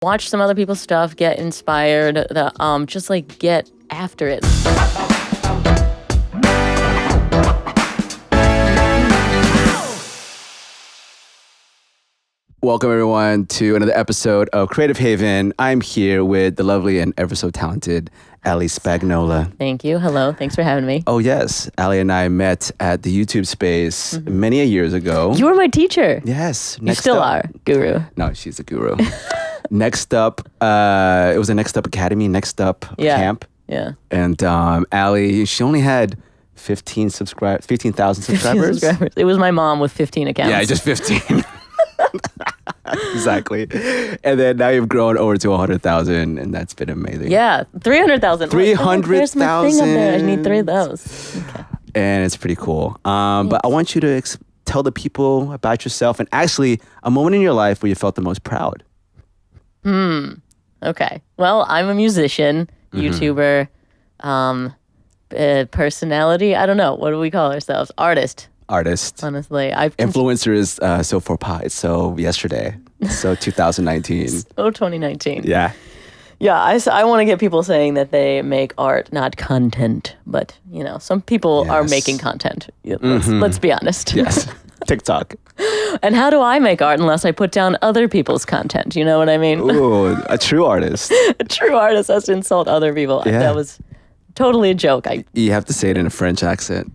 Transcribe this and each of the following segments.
Watch some other people's stuff, get inspired, just like get after it. Welcome, everyone, to another episode of Creative Haven. I'm here with the lovely and ever so talented Ali Spagnola. Thank you. Hello. Thanks for having me. Oh, yes. Ali and I met at the YouTube space many a years ago. You were my teacher. Yes. You still are, guru. No, she's a guru. Next up, it was a Next Up Academy, Next Up camp. Yeah. And Ali, she only had 15,000 subscribers. 15 subscribers. It was my mom with 15 accounts. Yeah, just 15. Exactly. And then now you've grown over to 100,000, and that's been amazing. Yeah, 300,000. 300,000. There's my thing up there. I need 3 of those. Okay. And it's pretty cool. But I want you to tell the people about yourself and actually a moment in your life where you felt the most proud. Okay. Well, I'm a musician, YouTuber, personality. I don't know. What do we call ourselves? Artist. Honestly, Influencer is so for pie. So yesterday. So 2019. Oh, 2019. Yeah. Yeah, I want to get people saying that they make art, not content. But, you know, some people are making content. Let's be honest. Yes. TikTok. And how do I make art unless I put down other people's content? You know what I mean? Ooh, a true artist. A true artist has to insult other people. Yeah. That was totally a joke. You have to say it in a French accent.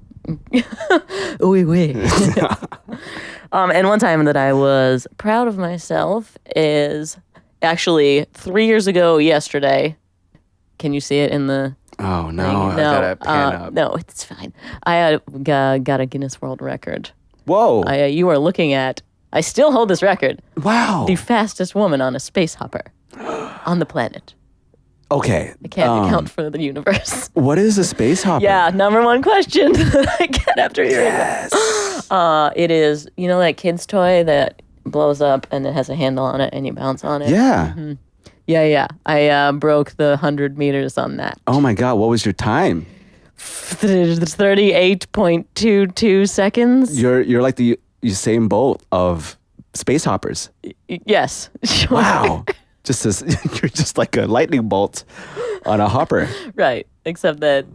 Oui, oui. And one time that I was proud of myself is actually 3 years ago yesterday. Can you see it in the Oh, no. thing? I got to pan up. No, it's fine. I got a Guinness World Record. Whoa. You are looking at, I still hold this record, Wow. the fastest woman on a space hopper on the planet. Okay. I can't account for the universe. What is a space hopper? Yeah, number one question that I get after hearing that. It is, you know that kid's toy that blows up and it has a handle on it and you bounce on it? Yeah. Yeah. I broke the 100 meters on that. Oh my God. What was your time? 38.22 seconds. You're like the Usain Bolt of space hoppers. Yes. Sure. Wow. You're just like a lightning bolt on a hopper. Right. Except that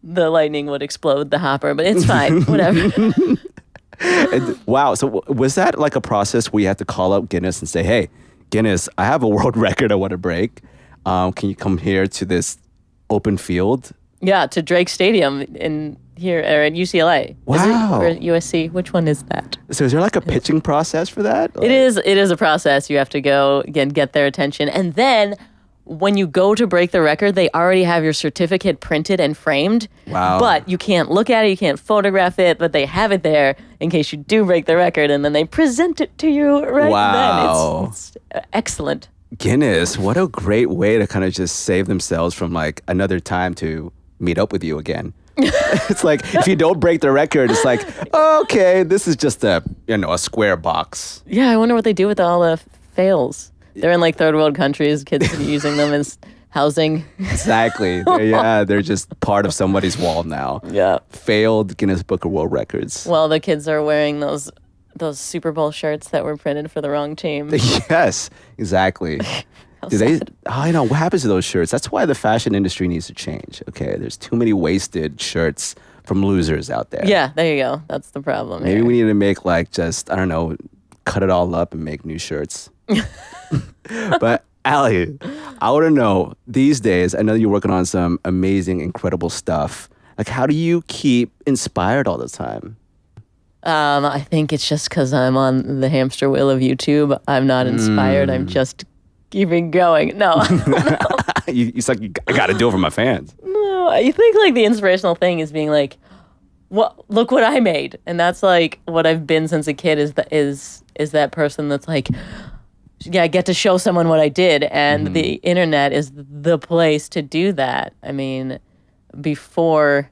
the lightning would explode the hopper, but it's fine. Whatever. Wow. So was that like a process where you had to call up Guinness and say, hey, Guinness, I have a world record I want to break. Can you come here to this open field? Yeah, to Drake Stadium in here or at UCLA. Wow. Is it, or USC? Which one is that? So is there like a pitching process for that? It is a process. You have to go again, get their attention. And then when you go to break the record, they already have your certificate printed and framed. Wow. But you can't look at it, you can't photograph it, but they have it there in case you do break the record, and then they present it to you right Wow. then. It's excellent. Guinness, what a great way to kind of just save themselves from like another time to meet up with you again. It's like if you don't break the record, it's like, oh, okay, this is just a square box. Yeah, I wonder what they do with all the fails. They're in like third world countries, kids are using them as housing. Exactly. They're just part of somebody's wall now. Yeah. Failed Guinness Book of World Records. Well, the kids are wearing those Super Bowl shirts that were printed for the wrong team. Yes, exactly. What happens to those shirts? That's why the fashion industry needs to change. Okay, there's too many wasted shirts from losers out there. Yeah, there you go. That's the problem. Maybe we need to make cut it all up and make new shirts. But Ali, I want to know these days, I know you're working on some amazing, incredible stuff. Like, how do you keep inspired all the time? I think it's just because I'm on the hamster wheel of YouTube. I'm not inspired. I'm just keeping going. No. It's like, I got to do it for my fans. No, I think like the inspirational thing is being like, look what I made. And that's like what I've been since a kid is that person that's like, yeah, I get to show someone what I did. And the internet is the place to do that. I mean, before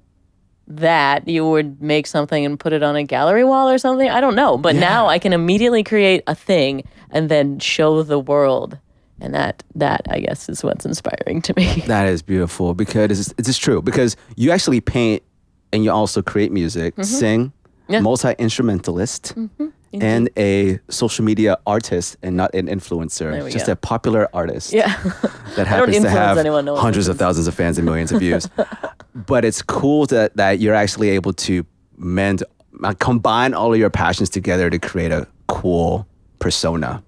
that, you would make something and put it on a gallery wall or something. I don't know. But now I can immediately create a thing and then show the world. And that I guess is what's inspiring to me. That is beautiful because it's true. Because you actually paint and you also create music, sing, multi-instrumentalist. and a social media artist and not an influencer, There we just go. a popular artist Yeah. that I don't happens to influence have anyone, no one hundreds of listens. thousands of fans and millions of views. But it's cool that you're actually able to combine all of your passions together to create a cool persona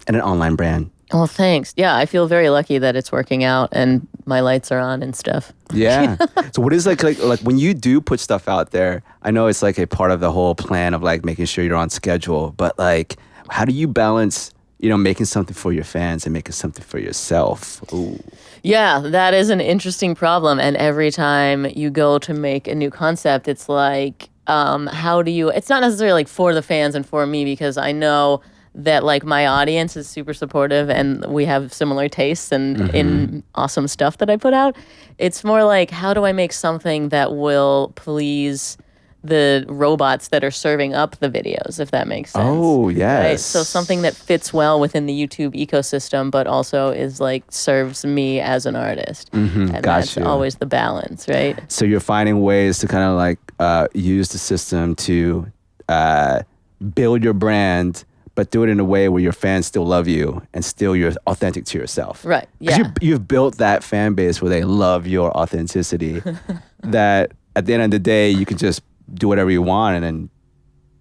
and an online brand. Well, thanks. Yeah, I feel very lucky that it's working out and my lights are on and stuff. Yeah. So what is like when you do put stuff out there, I know it's like a part of the whole plan of like making sure you're on schedule, but like how do you balance, making something for your fans and making something for yourself? Ooh. Yeah, that is an interesting problem. And every time you go to make a new concept, it's like, how do you, it's not necessarily like for the fans and for me, because I know that like my audience is super supportive and we have similar tastes and in awesome stuff that I put out. It's more like, how do I make something that will please the robots that are serving up the videos, if that makes sense. Oh, yes. Right? So something that fits well within the YouTube ecosystem, but also is like serves me as an artist. And that's always the balance, right? So you're finding ways to kind of like use the system to build your brand, but do it in a way where your fans still love you and still you're authentic to yourself. Right, 'Cause yeah. you've built that fan base where they love your authenticity that at the end of the day, you can just do whatever you want and then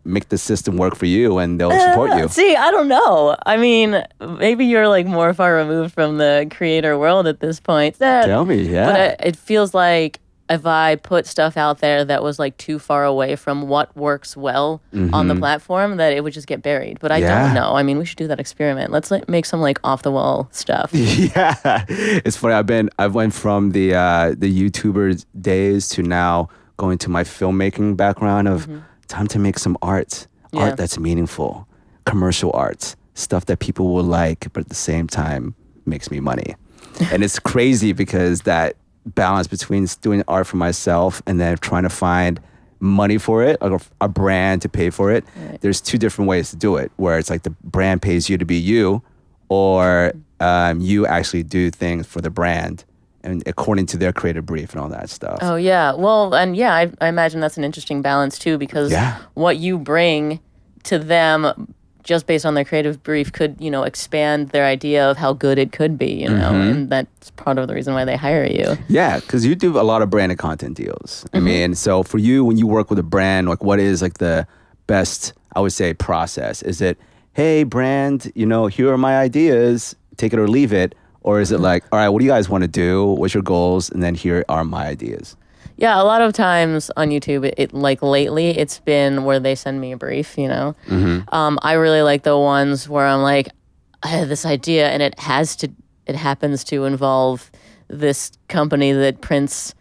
make the system work for you and they'll support you. See, I don't know. I mean, maybe you're like more far removed from the creator world at this point. Tell me, yeah. But it feels like if I put stuff out there that was like too far away from what works well on the platform, that it would just get buried. But I don't know. I mean, we should do that experiment. Let's make some like off the wall stuff. Yeah, it's funny. I went from the YouTuber days to now going to my filmmaking background of time to make some art that's meaningful, commercial art, stuff that people will like, but at the same time makes me money. And it's crazy because that balance between doing art for myself and then trying to find money for it, like a brand to pay for it. Right. There's two different ways to do it, where it's like the brand pays you to be you, or you actually do things for the brand and according to their creative brief and all that stuff. Oh, yeah. Well, and yeah, I imagine that's an interesting balance too, because what you bring to them just based on their creative brief could, expand their idea of how good it could be, and that's part of the reason why they hire you. Yeah, because you do a lot of branded content deals. I mean, so for you, when you work with a brand, like what is like the best, I would say, process? Is it, hey, brand, here are my ideas, take it or leave it? Or is it like, all right, what do you guys want to do? What's your goals? And then here are my ideas. Yeah, a lot of times on YouTube, it like lately, it's been where they send me a brief, I really like the ones where I'm like, I have this idea and it happens to involve this company that prints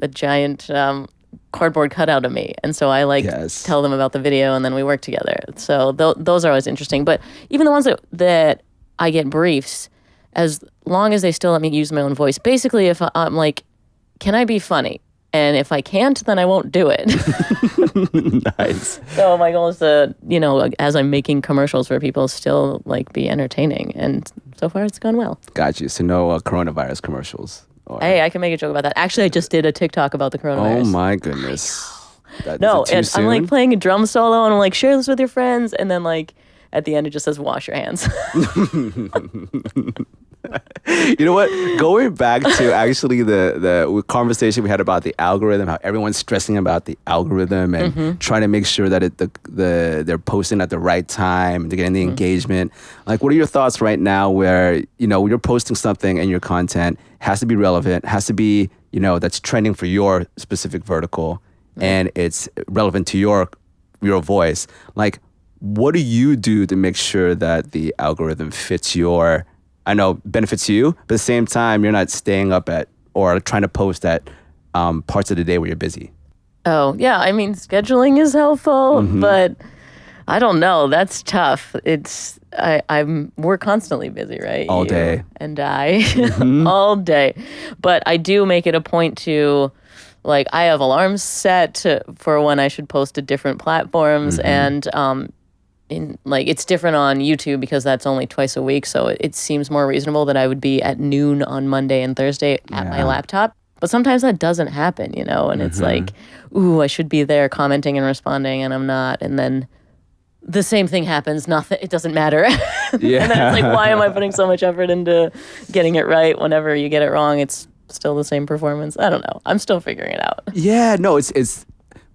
a giant cardboard cutout of me. And so I tell them about the video and then we work together. So those are always interesting. But even the ones that I get briefs, as long as they still let me use my own voice. Basically, if I'm like, can I be funny? And if I can't, then I won't do it. Nice. So my goal is to, as I'm making commercials for people, still like be entertaining. And so far it's gone well. Got you. So no coronavirus commercials. Hey, I can make a joke about that. Actually, I just did a TikTok about the coronavirus. Oh my goodness. No, and I'm like playing a drum solo and I'm like, share this with your friends. And then like at the end, it just says, wash your hands. You know what? Going back to actually the conversation we had about the algorithm, how everyone's stressing about the algorithm and trying to make sure that they're posting at the right time to get the engagement. Like, what are your thoughts right now where, you're posting something and your content has to be relevant, has to be, that's trending for your specific vertical and it's relevant to your voice. Like, what do you do to make sure that the algorithm fits benefits you, but at the same time, you're not staying up or trying to post at parts of the day where you're busy? Oh, yeah. I mean, scheduling is helpful, but I don't know. That's tough. We're constantly busy, right? All day. And I, all day. But I do make it a point to, like, I have alarms set for when I should post to different platforms, and it's different on YouTube because that's only twice a week, so it seems more reasonable that I would be at noon on Monday and Thursday at my laptop. But sometimes that doesn't happen, and it's like, ooh, I should be there commenting and responding, and I'm not. And then the same thing happens. Nothing. It doesn't matter. Yeah. And then it's like, why am I putting so much effort into getting it right? Whenever you get it wrong, it's still the same performance. I don't know. I'm still figuring it out. Yeah, no, it's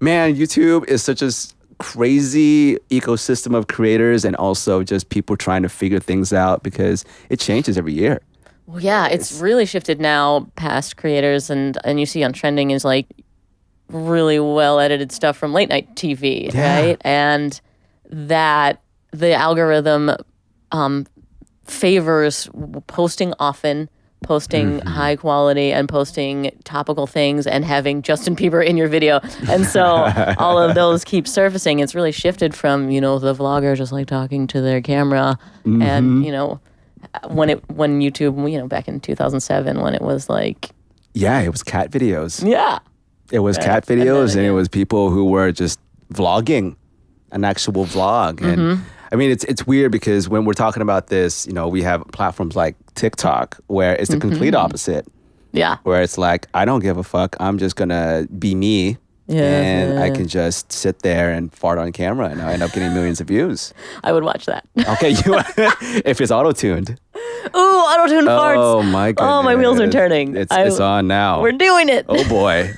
man, YouTube is such a crazy ecosystem of creators and also just people trying to figure things out because it changes every year. Well, yeah, it's really shifted now past creators, and you see on trending is like really well edited stuff from late night TV, right? And that the algorithm favors posting often, posting high quality, and posting topical things, and having Justin Bieber in your video. And so all of those keep surfacing. It's really shifted from, the vlogger just like talking to their camera, and when YouTube, back in 2007, when it was like, yeah, it was cat videos. Yeah. It was cat videos, and it was people who were just vlogging, an actual vlog. And I mean, it's weird because when we're talking about this, we have platforms like TikTok where it's the complete opposite. Yeah. Where it's like, I don't give a fuck. I'm just going to be me. I can just sit there and fart on camera and I end up getting millions of views. I would watch that. Okay, if it's auto-tuned. Ooh, auto-tuned farts. Oh, my goodness. Oh, my wheels are turning. It's on now. We're doing it. Oh, boy.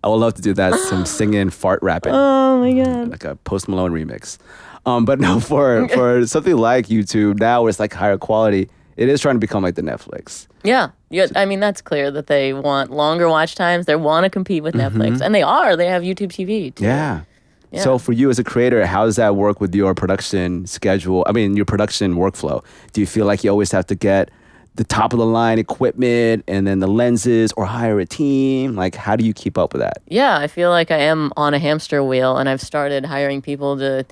I would love to do that, some singing, fart rapping. Oh, my God. Like a Post Malone remix. But no, for something like YouTube now where it's like higher quality, it is trying to become like the Netflix. Yeah. I mean, that's clear that they want longer watch times. They want to compete with Netflix. And they are. They have YouTube TV, too. Yeah. So for you as a creator, how does that work with your production schedule? I mean, your production workflow. Do you feel like you always have to get the top of the line equipment and then the lenses or hire a team? Like, how do you keep up with that? Yeah, I feel like I am on a hamster wheel, and I've started hiring people to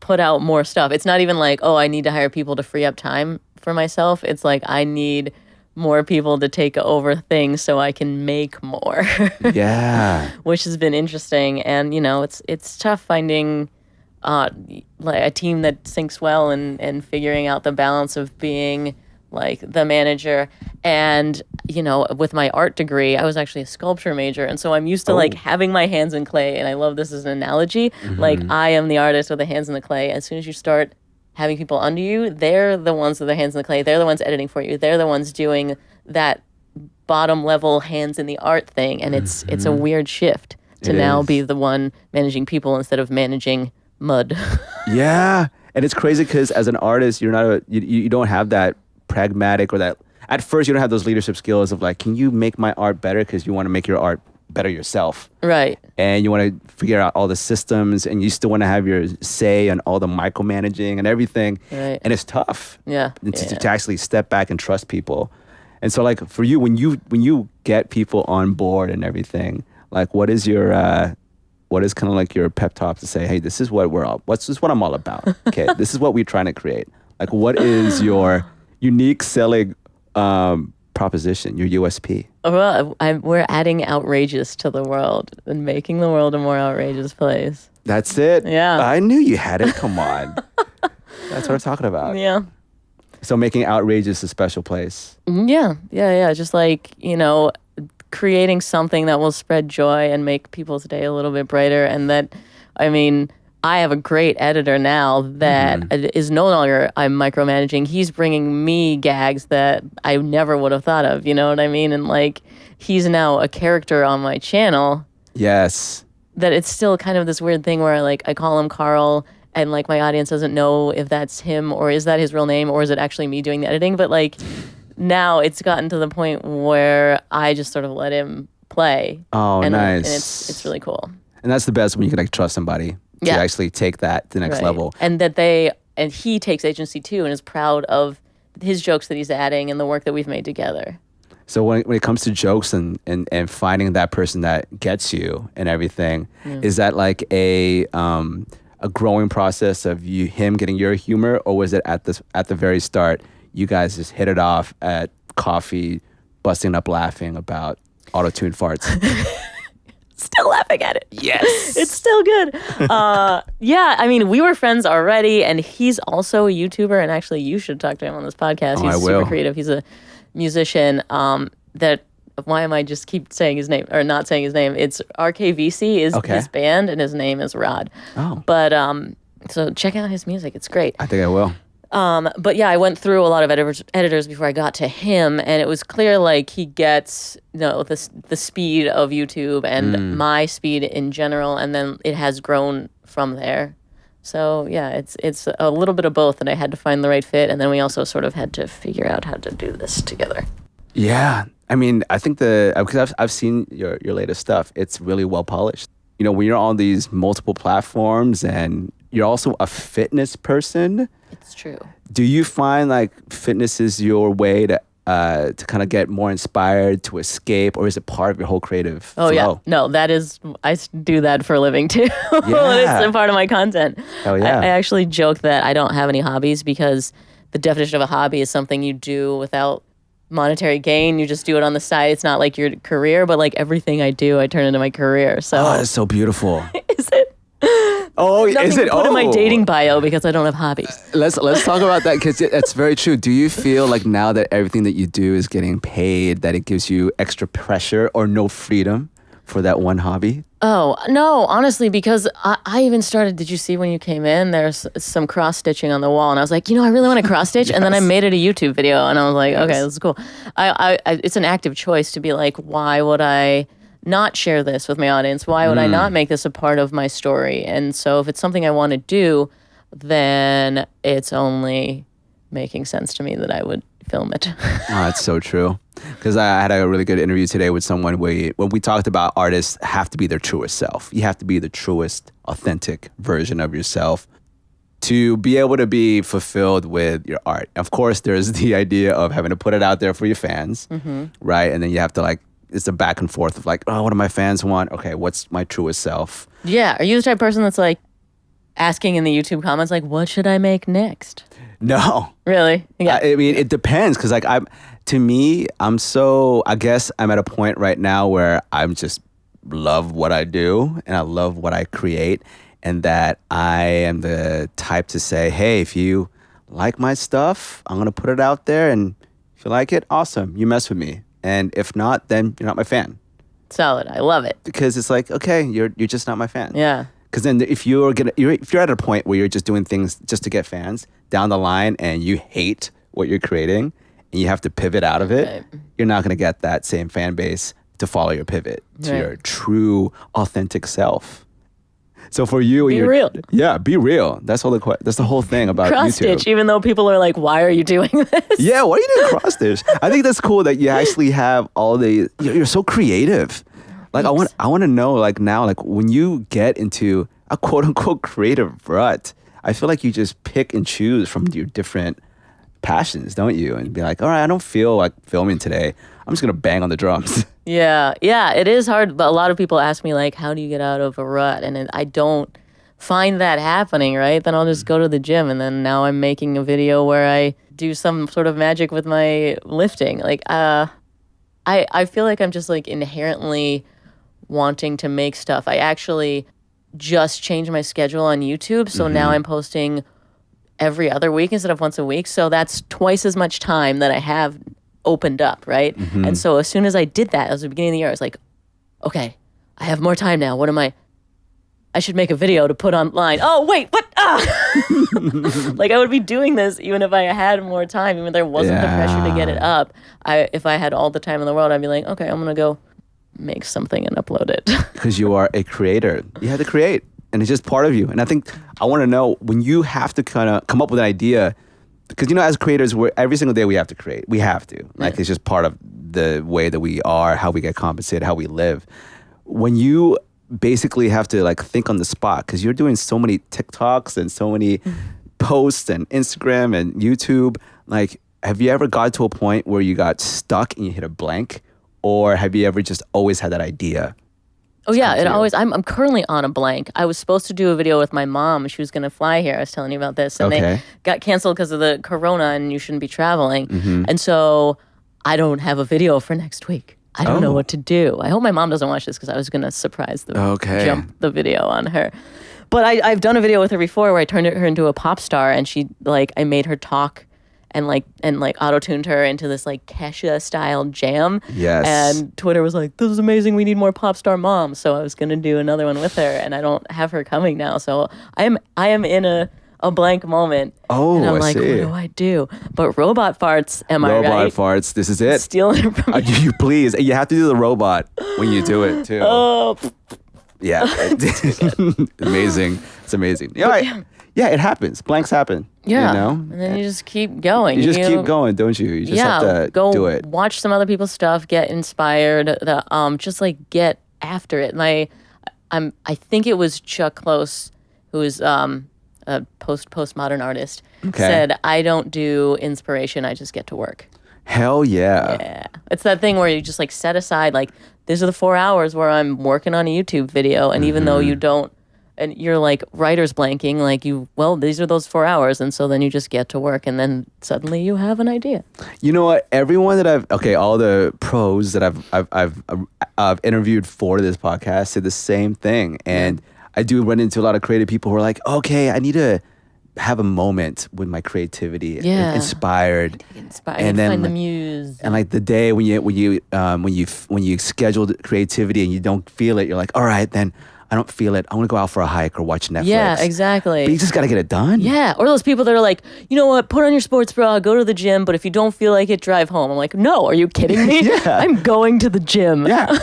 put out more stuff. It's not even like, I need to hire people to free up time for myself. It's like, I need more people to take over things so I can make more. Yeah. Which has been interesting. And, it's tough finding like a team that syncs well and figuring out the balance of being like the manager. And, with my art degree, I was actually a sculpture major. And so I'm used to like having my hands in clay. And I love this as an analogy. Like, I am the artist with the hands in the clay. As soon as you start having people under you, they're the ones with their hands in the clay. They're the ones editing for you. They're the ones doing that bottom level hands in the art thing. And it's a weird shift to now be the one managing people instead of managing mud. Yeah. And it's crazy because as an artist, you're not you don't have that pragmatic or that, at first you don't have those leadership skills of like, can you make my art better? Because you want to make your art better yourself. Right. And you want to figure out all the systems and you still want to have your say on all the micromanaging and everything. Right. And it's tough. Yeah. To actually step back and trust people. And so like for you, when you get people on board and everything, like what is kind of like your pep talk to say, hey, this is what I'm all about. Okay. This is what we're trying to create. Like what is your unique selling proposition, your USP? Well, we're adding outrageous to the world and making the world a more outrageous place. That's it. Yeah. I knew you had it. Come on. That's what I'm talking about. Yeah. So making outrageous a special place. Yeah. Just like, creating something that will spread joy and make people's day a little bit brighter. And that, I mean, I have a great editor now that is no longer I'm micromanaging. He's bringing me gags that I never would have thought of. You know what I mean? And like, he's now a character on my channel. Yes. That it's still kind of this weird thing where like I call him Carl and like my audience doesn't know if that's him or is that his real name or is it actually me doing the editing. But like now it's gotten to the point where I just sort of let him play. Oh, and, nice. And it's really cool. And that's the best when you can like trust somebody to actually take that to the next level. And that he takes agency too and is proud of his jokes that he's adding and the work that we've made together. So when it comes to jokes and finding that person that gets you and everything, is that like a growing process of him getting your humor, or was it at the very start you guys just hit it off at coffee, busting up laughing about auto-tuned farts? Still laughing at it. Yes. It's still good. Yeah, I mean, we were friends already, and he's also a YouTuber, and actually you should talk to him on this podcast. He's super creative. He's a musician why am I just keep saying his name or not saying his name? It's RKVC is his band, and his name is Rod. Oh. But So check out his music. It's great. I think I will. But yeah, I went through a lot of editors before I got to him, and it was clear like he gets the speed of YouTube and my speed in general, and then it has grown from there. So yeah, it's a little bit of both, and I had to find the right fit, and then we also sort of had to figure out how to do this together. Yeah, I mean, I think because I've seen your latest stuff, it's really well polished. You know, when you're on these multiple platforms and you're also a fitness person. It's true. Do you find like fitness is your way to kind of get more inspired, to escape, or is it part of your whole creative flow? Yeah, no, I do that for a living too. Yeah. It's a part of my content. Hell yeah. I actually joke that I don't have any hobbies because the definition of a hobby is something you do without monetary gain. You just do it on the side. It's not like your career, but like everything I do, I turn into my career. So that's so beautiful. Is it? Oh, Nothing is it? to put in my dating bio because I don't have hobbies. Let's talk about that because it's very true. Do you feel like now that everything that you do is getting paid, that it gives you extra pressure or no freedom for that one hobby? Oh, no, honestly, because I even started, did you see when you came in, there's some cross stitching on the wall, and I was like, I really want to cross stitch, and then I made it a YouTube video, and I was like, okay, this is cool. It's an active choice to be like, why would I not share this with my audience? Why would I not make this a part of my story? And so if it's something I want to do, then it's only making sense to me that I would film it. Oh, that's so true. Because I had a really good interview today with someone when we talked about artists have to be their truest self. You have to be the truest, authentic version of yourself to be able to be fulfilled with your art. Of course, there's the idea of having to put it out there for your fans, right? And then you have to it's a back and forth of like, oh, what do my fans want? Okay, what's my truest self? Yeah. Are you the type of person that's like asking in the YouTube comments, like, what should I make next? No. Really? Yeah. I mean, it depends because I guess I'm at a point right now where I'm just love what I do and I love what I create, and that I am the type to say, hey, if you like my stuff, I'm going to put it out there, and if you like it, awesome, you mess with me. And if not, then you're not my fan. Solid. I love it. Because it's like, okay, you're just not my fan. Yeah. Because then if you're at a point where you're just doing things just to get fans down the line and you hate what you're creating and you have to pivot out of it, you're not going to get that same fan base to follow your pivot to your true, authentic self. So for you, be real. Yeah, be real. That's the whole thing about cross YouTube. Stitch, even though people are like, why are you doing this? Yeah, why are you doing cross stitch? I think that's cool that you actually have you're so creative. Like I want to know like now, like when you get into a quote unquote creative rut, I feel like you just pick and choose from your different passions, don't you? And be like, all right, I don't feel like filming today. I'm just going to bang on the drums. Yeah, it is hard. But a lot of people ask me like, how do you get out of a rut? And I don't find that happening, right? Then I'll just go to the gym, and then now I'm making a video where I do some sort of magic with my lifting. Like, I feel like I'm just like inherently wanting to make stuff. I actually just changed my schedule on YouTube, so now I'm posting every other week instead of once a week. So that's twice as much time that I have opened up, right? And so as soon as I did that, it was the beginning of the year, I was like, okay, I have more time now. I should make a video to put online. Oh, wait, what? Like I would be doing this even if I had more time, even if there wasn't the pressure to get it up. If I had all the time in the world, I'd be like, okay, I'm going to go make something and upload it. Because you are a creator. You have to create, and it's just part of you. And I think I want to know when you have to kind of come up with an idea, because as creators, every single day we have to create. We have to. Like it's just part of the way that we are, how we get compensated, how we live. When you basically have to like think on the spot, because you're doing so many TikToks and so many posts and Instagram and YouTube, like have you ever got to a point where you got stuck and you hit a blank? Or have you ever just always had that idea? Oh yeah, I'm currently on a blank. I was supposed to do a video with my mom. She was going to fly here. I was telling you about this. And they got canceled because of the corona and you shouldn't be traveling. And so I don't have a video for next week. I don't know what to do. I hope my mom doesn't watch this because I was going to jump the video on her. But I've done a video with her before where I turned her into a pop star, and I made her talk and auto-tuned her into this like Kesha style jam. Yes. And Twitter was like, this is amazing, we need more pop star moms. So I was gonna do another one with her, and I don't have her coming now. So I am in a blank moment. Oh, and I'm I like, see. what do I do? But robot farts, am I right? Robot farts. This is it. Stealing it from me. You please. You have to do the robot when you do it too. Oh, Yeah. Amazing. It's amazing. Yeah, it happens. Blanks happen. yeah. You know? And then you just keep going. You just keep going, don't you? You just have to go do it. watch some other people's stuff, get inspired, just like get after it. And I think it was Chuck Close, who is a postmodern artist, said, I don't do inspiration, I just get to work. Hell yeah. Yeah. It's that thing where you just like set aside, like, these are the 4 hours where I'm working on a YouTube video. And even though you don't, and you're like writer's blanking, like these are those 4 hours. And so then you just get to work, and then suddenly you have an idea. You know what? Everyone that all the pros that I've interviewed for this podcast said the same thing. And I do run into a lot of creative people who are like, okay, I need to have a moment with my creativity, inspired, and then find the muse. And like the day when you schedule creativity and you don't feel it, you're like, all right, then I don't feel it, I want to go out for a hike or watch Netflix. Yeah, exactly. But you just got to get it done. Yeah, or those people that are like, you know what, put on your sports bra, go to the gym, but if you don't feel like it, drive home. I'm like, no, are you kidding me? Yeah. I'm going to the gym. Yeah.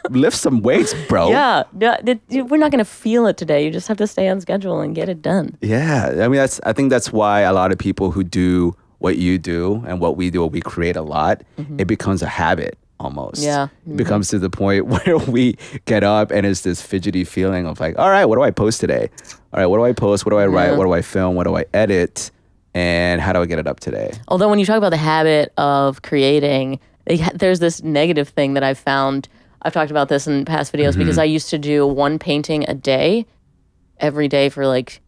Lift some weights, bro. Yeah, we're not gonna feel it today. You just have to stay on schedule and get it done. Yeah, I mean I think that's why a lot of people who do what you do and what we do, what we create a lot, it becomes a habit almost. Yeah, it becomes to the point where we get up and it's this fidgety feeling of like, all right, what do I post today? All right, what do I post? What do I write? What do I film? What do I edit? And how do I get it up today? Although when you talk about the habit of creating, there's this negative thing that I've found. I've talked about this in past videos because I used to do one painting a day, every day for like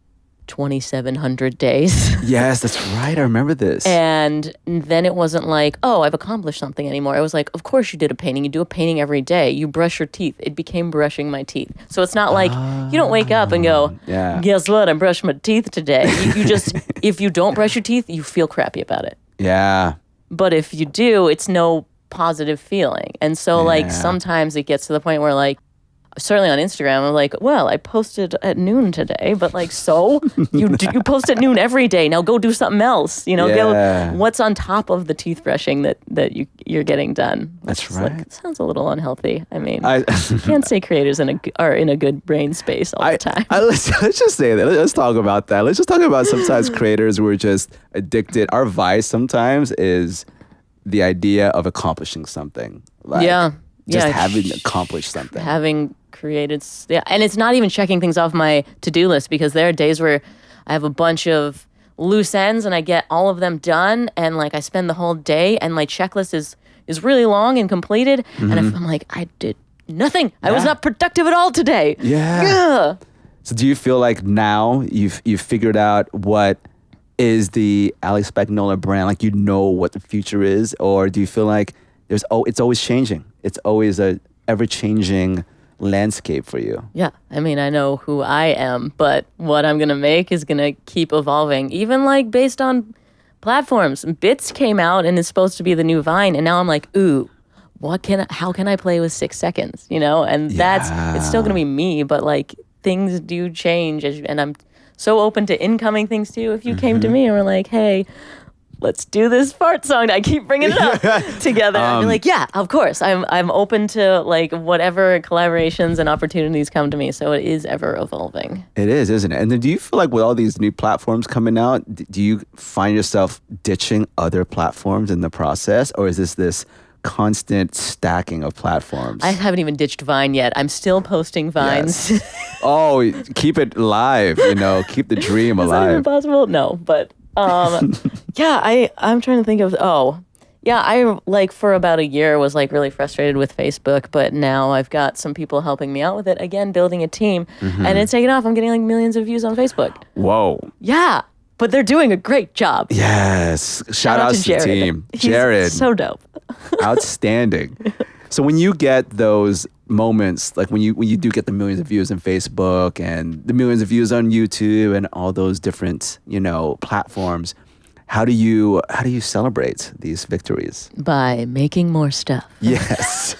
2,700 days. Yes, that's right. I remember this. And then it wasn't like, oh, I've accomplished something anymore. It was like, of course you did a painting. You do a painting every day. You brush your teeth. It became brushing my teeth. So it's not like you don't wake up and go, guess what? I brushed my teeth today. You just, if you don't brush your teeth, you feel crappy about it. Yeah. But if you do, it's no positive feeling. And so like sometimes it gets to the point where like, certainly on Instagram, I'm like, well, I posted at noon today, but like, so you post at noon every day. Now go do something else. You know, go, what's on top of the teeth brushing that you're getting done? That's right. Like, it sounds a little unhealthy. I mean, you can't say creators are in a good brain space all the time. Let's just say that. Let's talk about that. Let's just talk about sometimes creators who are just addicted. Our vice sometimes is the idea of accomplishing something. Like, just having accomplished something. Having created, and it's not even checking things off my to-do list, because there are days where I have a bunch of loose ends and I get all of them done, and like I spend the whole day and my checklist is really long and completed, and I'm like, I did nothing. I was not productive at all today. Yeah. So do you feel like now you've figured out what is the Ali Spagnola brand? Like, you know what the future is? Or do you feel like it's always changing? It's always a ever-changing landscape for you? Yeah. I mean, I know who I am, but what I'm going to make is going to keep evolving, even like based on platforms. Bits came out and it's supposed to be the new Vine, and now I'm like, ooh, how can I play with 6 seconds? You know? And it's still going to be me, but like things do change, and I'm so open to incoming things too. If you came to me and were like, hey, let's do this fart song, I keep bringing it up together. I'd be like, yeah, of course. I'm open to like whatever collaborations and opportunities come to me. So it is ever evolving. It is, isn't it? And then do you feel like with all these new platforms coming out, do you find yourself ditching other platforms in the process? Or is this constant stacking of platforms? I haven't even ditched Vine yet. I'm still posting Vines. Yes. Oh, keep it live, keep the dream alive. Is that even possible? No, but yeah, I'm trying to think of, I like for about a year was like really frustrated with Facebook, but now I've got some people helping me out with it. Again, building a team, and it's taking off. I'm getting like millions of views on Facebook. Whoa. Yeah, but they're doing a great job. Yes. Shout out to the team. Jared. He's so dope. Outstanding. So when you get those moments, like when you do get the millions of views on Facebook and the millions of views on YouTube and all those different, platforms, How do you celebrate these victories? By making more stuff. Yes.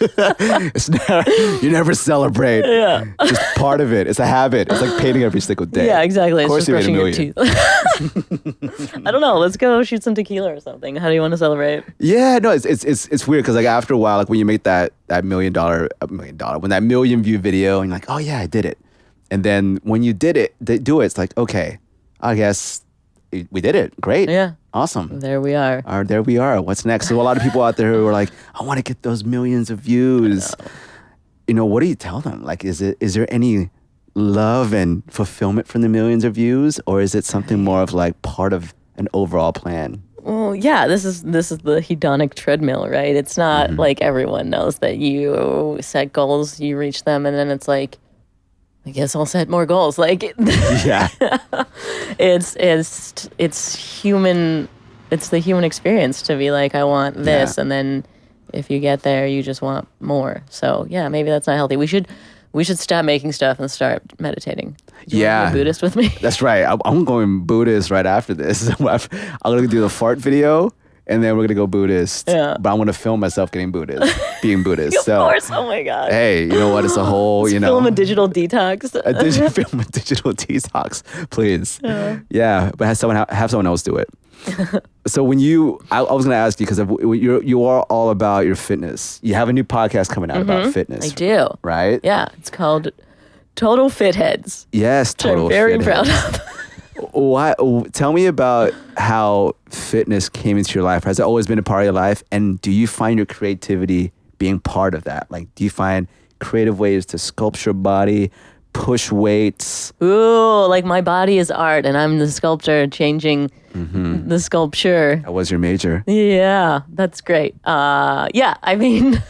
You never celebrate. Yeah. Just part of it. It's a habit. It's like painting every single day. Yeah, exactly. Of course It's just you brushing made a your teeth. I don't know. Let's go shoot some tequila or something. How do you want to celebrate? Yeah, no, it's weird because like after a while, like when you make that $1 million, when that million view video, and you're like, oh yeah, I did it. And then when you do it, it's like, okay, I guess we did it. Great. Yeah. Awesome. There we are. There we are. What's next? So a lot of people out there who are like, I want to get those millions of views. You know, what do you tell them? Like, is there any love and fulfillment from the millions of views, or is it something more of like part of an overall plan? Well, yeah, this is the hedonic treadmill, right? It's not like everyone knows that you set goals, you reach them, and then it's like, I guess I'll set more goals. Like, Yeah. it's human. It's the human experience to be like, I want this, and then if you get there, you just want more. So yeah, maybe that's not healthy. We should stop making stuff and start meditating. Do you want to be a Buddhist with me? That's right. I'm going Buddhist right after this. I'm gonna do the fart video, and then we're gonna go Buddhist. Yeah. But I'm gonna film myself being Buddhist. Of course. Oh my god. Hey, you know what? It's a whole, Film a digital detox. film a digital detox, please. Yeah, but have someone else do it. So when I was going to ask you, because you are all about your fitness. You have a new podcast coming out about fitness. I do. Right? Yeah, it's called Total Fitheads. Yes, Total Which I'm very Fitheads. proud of. Why? Tell me about how fitness came into your life. Has it always been a part of your life? And do you find your creativity being part of that? Like, do you find creative ways to sculpt your body, push weights? Ooh, like my body is art and I'm the sculptor changing the sculpture. That was your major. Yeah, that's great. Yeah, I mean,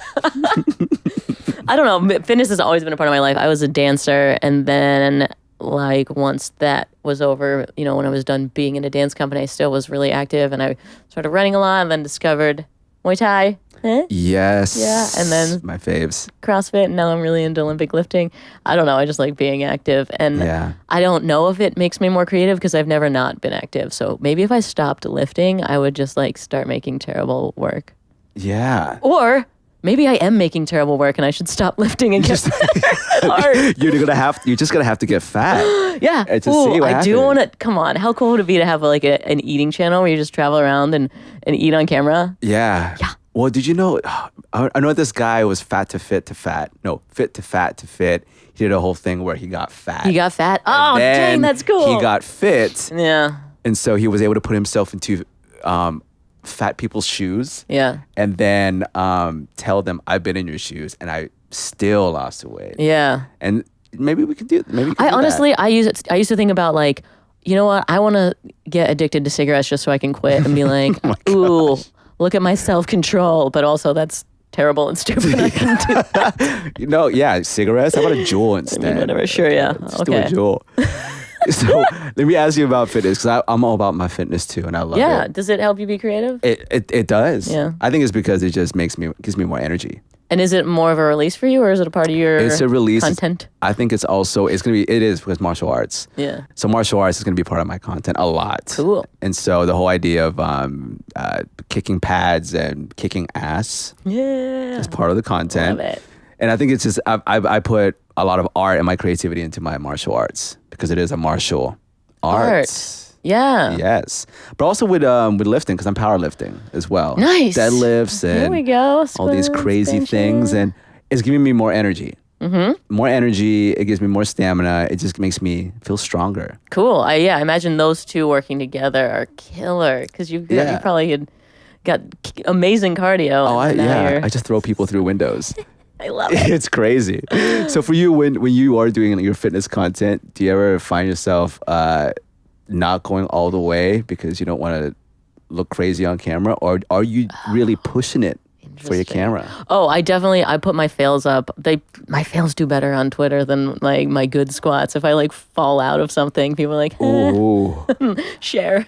I don't know. Fitness has always been a part of my life. I was a dancer, and then like once that was over, you know, when I was done being in a dance company, I still was really active, and I started running a lot, and then discovered Muay Thai. Yes. Yeah, and then my faves. CrossFit, and now I'm really into Olympic lifting. I don't know, I just like being active, and I don't know if it makes me more creative because I've never not been active. So maybe if I stopped lifting, I would just like start making terrible work. Yeah. Or maybe I am making terrible work and I should stop lifting and get hard. You're just gonna have to get fat. Yeah. And to see what I do happens. want to. Come on, how cool would it be to have like an eating channel where you just travel around and eat on camera? Yeah. Yeah. Well, did you know? I know this guy was fit to fat. No, fit to fat to fit. He did a whole thing where he got fat. He got fat. Oh, dang, that's cool. He got fit. Yeah. And so he was able to put himself into fat people's shoes. Yeah. And then tell them, I've been in your shoes and I still lost the weight. Yeah. And maybe we could do. I used to think about like, you know what? I want to get addicted to cigarettes just so I can quit and be like, ooh, look at my self-control. But also that's terrible and stupid. I can do that. You know, yeah, cigarettes. How about a Juul instead? I mean, whatever. Sure, yeah. Just do a Juul. So let me ask you about fitness, because I'm all about my fitness too, and I love it. Yeah. Does it help you be creative? It does. Yeah. I think it's because it just gives me more energy. And is it more of a release for you, or is it a part of your It's a release. content? I think it is because martial arts. Yeah. So martial arts is gonna be part of my content a lot. Cool. And so the whole idea of kicking pads and kicking ass Yeah. is part of the content. Love it. And I think it's just I put a lot of art and my creativity into my martial arts because it is a martial art. Yeah. Yes, but also with lifting, because I'm powerlifting as well. Nice. Deadlifts and There we go. all these Squats, crazy benches. things, and it's giving me more energy. More energy. It gives me more stamina. It just makes me feel stronger. Cool. I imagine those two working together are killer because you probably had got amazing cardio. Oh, and now you're- I just throw people through windows. I love it. It's crazy. So for you, when you are doing your fitness content, do you ever find yourself not going all the way because you don't want to look crazy on camera, or are you really pushing it for your camera? Oh, I put my fails up. My fails do better on Twitter than like my good squats. If I like fall out of something, people are like, Ooh. share.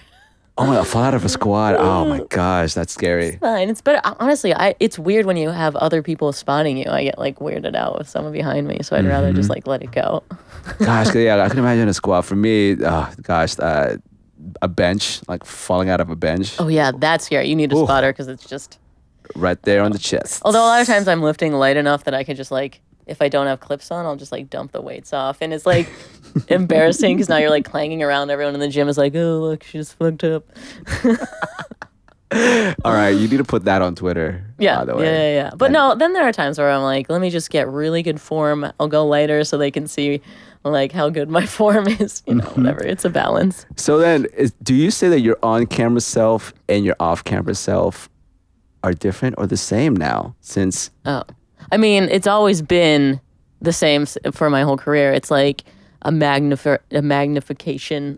Oh my God, fall out of a squat. Oh my gosh, that's scary. Fine. It's better. Honestly, it's weird when you have other people spotting you. I get like weirded out with someone behind me, so I'd rather just like let it go. Gosh, yeah, I can imagine a squat. For me, oh gosh, a bench, like falling out of a bench. Oh yeah, that's scary. You need a spotter because it's just right there on the chest. Although a lot of times I'm lifting light enough that I could just like, if I don't have clips on, I'll just like dump the weights off, and it's like embarrassing because now you're like clanging around. Everyone in the gym is like, oh look, she just fucked up. All right, you need to put that on Twitter. Yeah, by the way. yeah. But no, then there are times where I'm like, let me just get really good form. I'll go lighter so they can see like how good my form is. You know, whatever. It's a balance. So then, do you say that your on-camera self and your off-camera self are different or the same now? Since I mean, it's always been the same for my whole career. It's like a magnification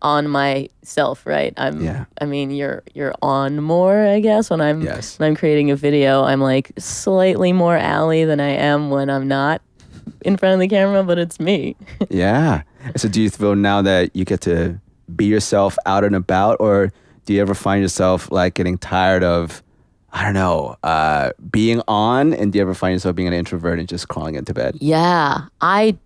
on myself, right? I mean, you're on more, I guess. When I'm creating a video, I'm like slightly more Allie than I am when I'm not in front of the camera, but it's me. Yeah. So do you feel now that you get to be yourself out and about, or do you ever find yourself like getting tired of, I don't know, being on, and do you ever find yourself being an introvert and just crawling into bed? Yeah, I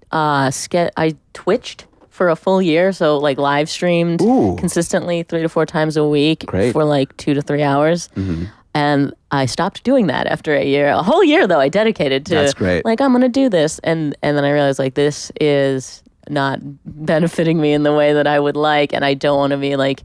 twitched for a full year, so like live streamed consistently 3 to 4 times a week for like 2 to 3 hours. And I stopped doing that after a year. A whole year though, I dedicated to. That's great. Like, I'm gonna do this, and then I realized like this is not benefiting me in the way that I would like, and I don't want to be like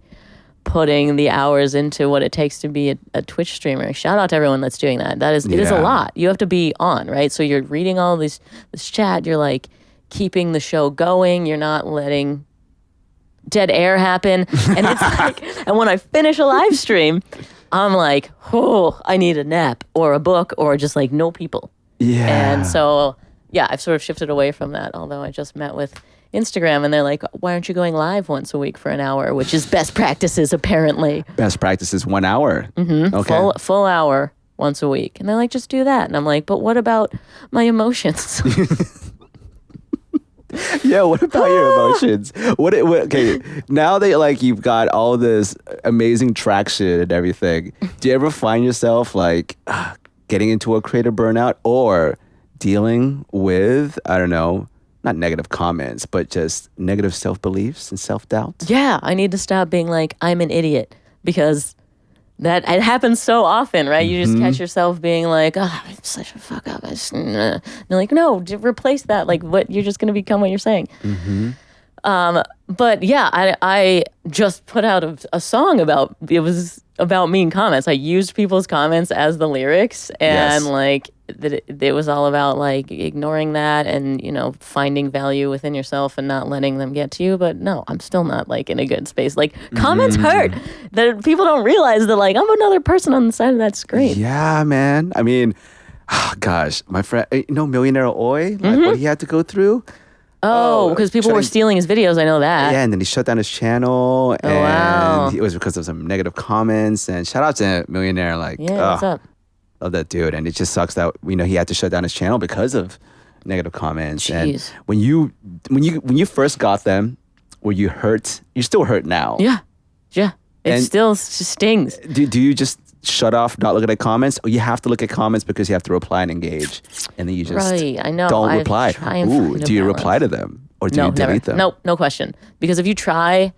putting the hours into what it takes to be a Twitch streamer. Shout out to everyone that's doing that. It is a lot. You have to be on, right? So you're reading all this chat. You're like keeping the show going. You're not letting dead air happen. And it's like, and when I finish a live stream, I'm like, oh, I need a nap or a book or just like no people. Yeah. And so, yeah, I've sort of shifted away from that. Although I just met with Instagram and they're like, why aren't you going live once a week for an hour, which is best practices apparently. Best practices 1 hour. Okay. Full hour once a week. And they're like, just do that. And I'm like, but what about my emotions? Yeah, what about your emotions? Okay, now that like you've got all this amazing traction and everything, do you ever find yourself like getting into a creative burnout or dealing with, I don't know, not negative comments, but just negative self-beliefs and self-doubt? Yeah, I need to stop being like, I'm an idiot, because that it happens so often, right? You just catch yourself being like, oh, I'm such a fuck up. And you're like, no, replace that. Like, what, you're just going to become what you're saying. But yeah, I just put out a song about, it was about mean comments. I used people's comments as the lyrics, and like it was all about like ignoring that and, you know, finding value within yourself and not letting them get to you. But no, I'm still not like in a good space. Like, comments hurt. That people don't realize that like I'm another person on the side of that screen. Yeah, man. I mean, gosh, my friend, you know, Millionaire Oi, like what he had to go through. Oh, because people were stealing his videos. I know that. Yeah, and then he shut down his channel, and wow. It was because of some negative comments. And shout out to Millionaire, like, what's up? Love that dude. And it just sucks that, you know, he had to shut down his channel because of negative comments. Jeez. And when you first got them, were you hurt? You're still hurt now. Yeah. It still stings. Do you just shut off, not look at the comments, or you have to look at comments because you have to reply and engage, and then you just I know. don't reply? Ooh, do you reply to them, or do you delete them? Nope, no question. Because if you try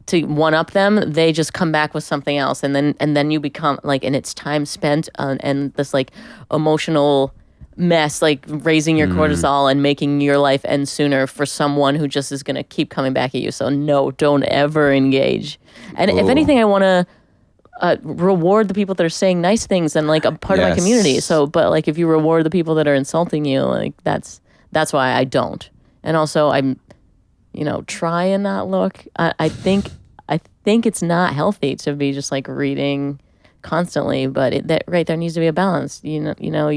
to one up them, they just come back with something else, and then you become like, and it's time spent and this like emotional mess, like raising your cortisol and making your life end sooner for someone who just is gonna keep coming back at you. So no, don't ever engage. And if anything, I want to reward the people that are saying nice things and like a part of my community. So, but like if you reward the people that are insulting you, like that's why I don't. And also I'm, you know, try and not look. I think it's not healthy to be just like reading constantly, but there needs to be a balance. You know,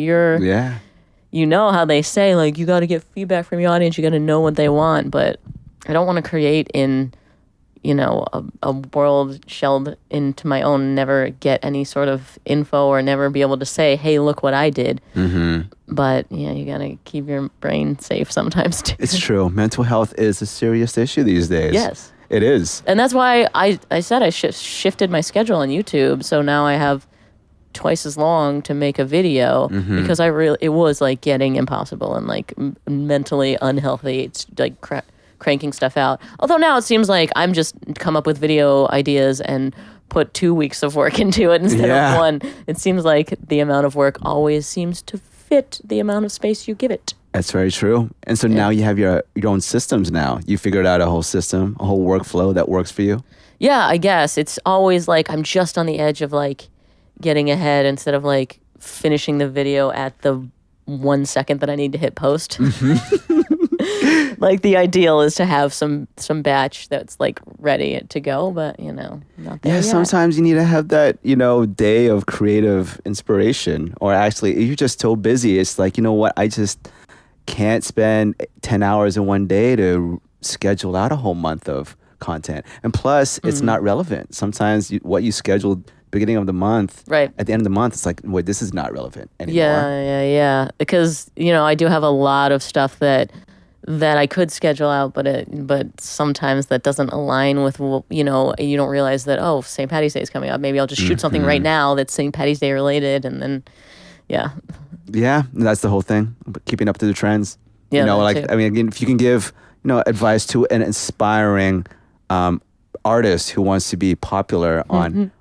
you know how they say like you got to get feedback from your audience. You got to know what they want, but I don't want to create in, you know, a world shelled into my own, never get any sort of info or never be able to say, hey, look what I did. But yeah, you gotta keep your brain safe sometimes too. It's true. Mental health is a serious issue these days. Yes. It is. And that's why I said I shifted my schedule on YouTube. So now I have twice as long to make a video because it was like getting impossible and like mentally unhealthy. It's like cranking stuff out. Although now it seems like I'm just come up with video ideas and put 2 weeks of work into it instead of one. It seems like the amount of work always seems to fit the amount of space you give it. That's very true. And so now you have your own systems now. You figured out a whole system, a whole workflow that works for you. Yeah, I guess. It's always like I'm just on the edge of like getting ahead instead of like finishing the video at the 1 second that I need to hit post. Like the ideal is to have some batch that's like ready to go, but not there yet. Sometimes you need to have that, day of creative inspiration. Or actually, you're just so busy. It's like, you know what? I just can't spend 10 hours in one day to schedule out a whole month of content. And plus, it's not relevant. Sometimes what you scheduled beginning of the month, right, at the end of the month, it's like, wait, this is not relevant anymore. Yeah. Because, I do have a lot of stuff that I could schedule out, but sometimes that doesn't align with, you don't realize that, St. Patty's Day is coming up. Maybe I'll just shoot something right now that's St. Patty's Day related, and then, yeah. Yeah, that's the whole thing. Keeping up to the trends. Yeah, again, if you can give, advice to an inspiring artist who wants to be popular on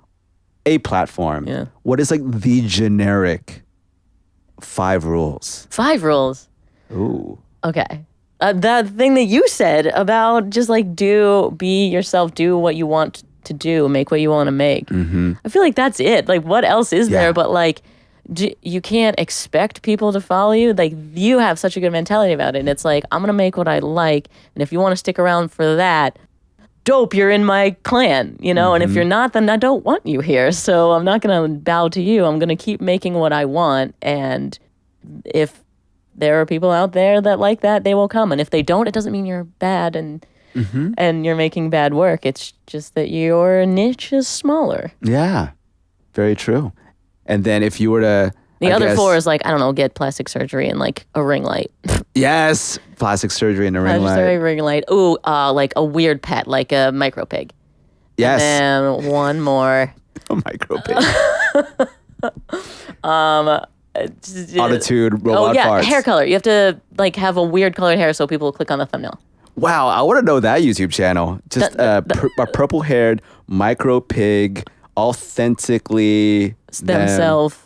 a platform, what is like the generic 5 rules? 5 rules. Ooh. Okay. That thing that you said about just like be yourself, do what you want to do, make what you want to make. I feel like that's it. Like, what else is there? But like, you can't expect people to follow you. Like, you have such a good mentality about it. And it's like, I'm going to make what I like. And if you want to stick around for that, dope, you're in my clan, and if you're not, then I don't want you here. So I'm not going to bow to you. I'm going to keep making what I want. And if there are people out there that like that, they will come. And if they don't, it doesn't mean you're bad and you're making bad work. It's just that your niche is smaller. Yeah, very true. And then if you were to... The other 4 is like, I don't know, get plastic surgery and like a ring light. Yes, plastic surgery and a ring light. Ring light. Ooh, like a weird pet, like a micro pig. Yes. And then one more. A micro pig. Attitude, robot farts. Hair color. You have to like have a weird colored hair so people will click on the thumbnail. Wow, I want to know that YouTube channel. Just a purple-haired micro pig, authentically themselves.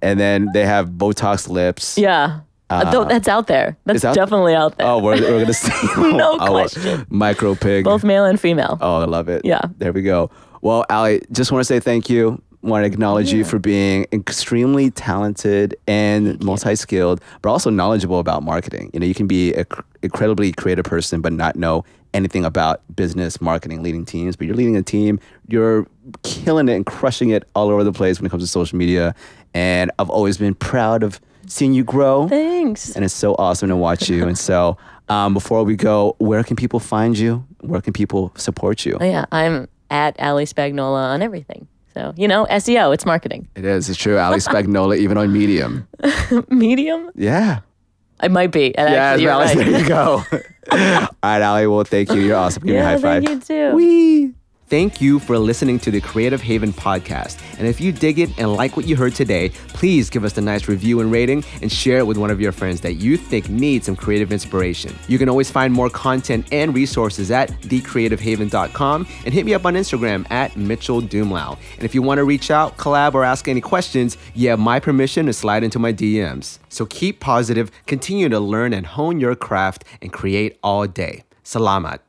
And then they have Botox lips. Yeah. That's out there. That's definitely out there. Oh, we're going to see. No question. Micro pig. Both male and female. Oh, I love it. Yeah. There we go. Well, Ali, just want to say thank you. Want to acknowledge you for being extremely talented and multi-skilled, but also knowledgeable about marketing. You can be an incredibly creative person, but not know anything about business, marketing, leading teams. But you're leading a team. You're killing it and crushing it all over the place when it comes to social media. And I've always been proud of seeing you grow. Thanks. And it's so awesome to watch you. And so before we go, where can people find you? Where can people support you? Oh, yeah. I'm at Ali Spagnola on everything. So, SEO, it's marketing. It is. It's true. Ali Spagnola, even on Medium. Medium? Yeah. I might be. Yeah, right. There you go. All right, Ali. Well, thank you. You're awesome. Give me a high five. Thank you, too. Whee! Thank you for listening to the Creative Haven podcast. And if you dig it and like what you heard today, please give us a nice review and rating and share it with one of your friends that you think needs some creative inspiration. You can always find more content and resources at thecreativehaven.com and hit me up on Instagram at Mitchel Dumlao. And if you want to reach out, collab, or ask any questions, you have my permission to slide into my DMs. So keep positive, continue to learn and hone your craft, and create all day. Salamat.